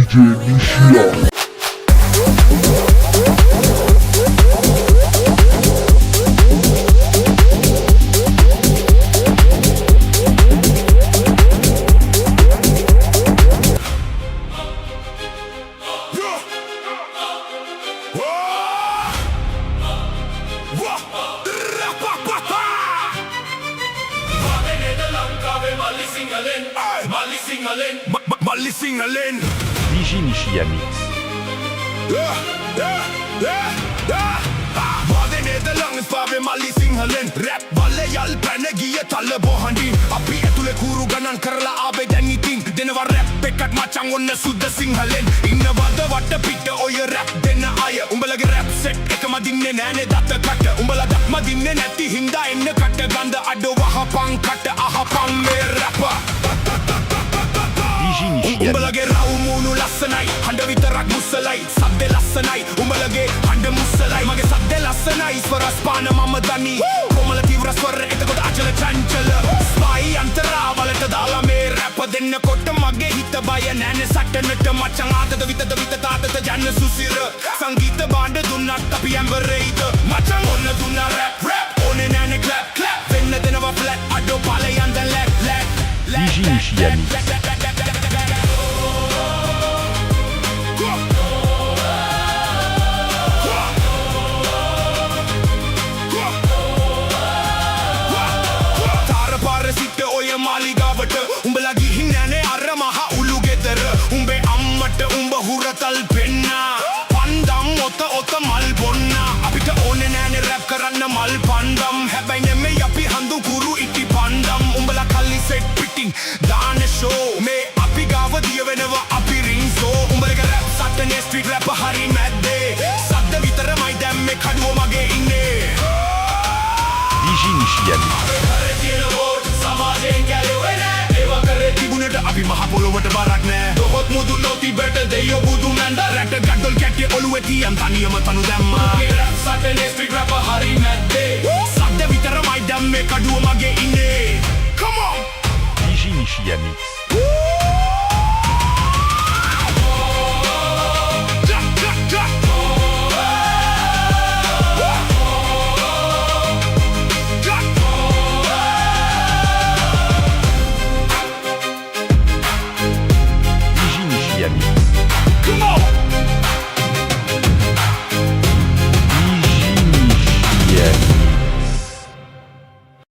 DJ Nishia. Molly Singalen DJ Nishia Mix. Vaade Nederlands vaave Molly Singalen Rap valle yal පැන ගිය තල බොහඬින් අපි ඇතුලේ කూరు ගණන් කරලා ආවේ දැන් ඉතින් දෙනවා රැප් එකක් මචං ඔන්න සුද්ධ සිංහලෙන් ඉන්නවද වට පිට ඔය රැප් දෙන අය උඹලගේ රැප් සෙට් එකම දින්නේ නෑනේ දත කට උඹලා දක්ම දින්නේ නැති හින්දා එන්න කට ගඳ අඩ වහපන් කට අහපන් මේ රැපර් උඹලගේ රව් මූණු ලස්සනයි හඬ විතරක් මුස්සලයි සද්දේ ලස්සනයි උඹලගේ හඬ මුස්සලයි මගේ සද්දේ ලස්සනයි ස්වර ස්පාන මම දනි කොමල තීව්‍ර ස්වර එතකොට අචල චංචල ස්පයි අන්තරාවලට දාලා මේ රැප දෙන්නකොට මගේ හිත බය නැනේ සටනට මචං ආතද විතද තාතද ජන්න සුසිර සංගීත බාණ්ඩ දුන්නත් අපි ඇම්බරේයිද මචං ඔන්න දුන්න රැප් ඕනේ නැනේ ක්ලැප් වෙන්න දෙනවා ෆ්ලැට් අඩෝ පාලේ යන්ද ලැක් DJ Nishia Mix. මාලිගාවට උඹලා ගිහින් නැනේ අර මහ උළු ගෙදර උඹේ අම්මට උඹ හුරතල් පෙන්නා පන්දම් ඔත මල් බොන්නා අපිට ඕනේ නැනේ රැප් කරන්න මල් පන්දම් හැබැයි නෙමෙයි අපි හඳු කුරු ඉටි පන්දම් උඹලා කල්ලි සෙට් පිටින් දාන ෂෝ මේ අපි ගාව දිය වෙනවා අපි රින්සෝ උඹලගේ රැප් සටනේ ස්ට්‍රීට් රැප් හරි මැද්දේ සද්ද විතරමයි දැන් මේ කඩුව මගේ ඉන්නේ DJ Nishia Mix. අපි මහ පොළොවට බරක් නෑ දොහොත් මුදු නොතිබට දෙයෝ බුදු මැන්ද රැට ගඩොල් කැට්ටේ ඔළුවේ තියන් තනියම තනු දැම්මා රැප් සටනේ ස්ට්‍රීට් රැප් හරි මැද්දේ සද්ද විතරමයි දැන් මේ කඩුව මගේ ඉන්නේ come on DJ Nishia Mix.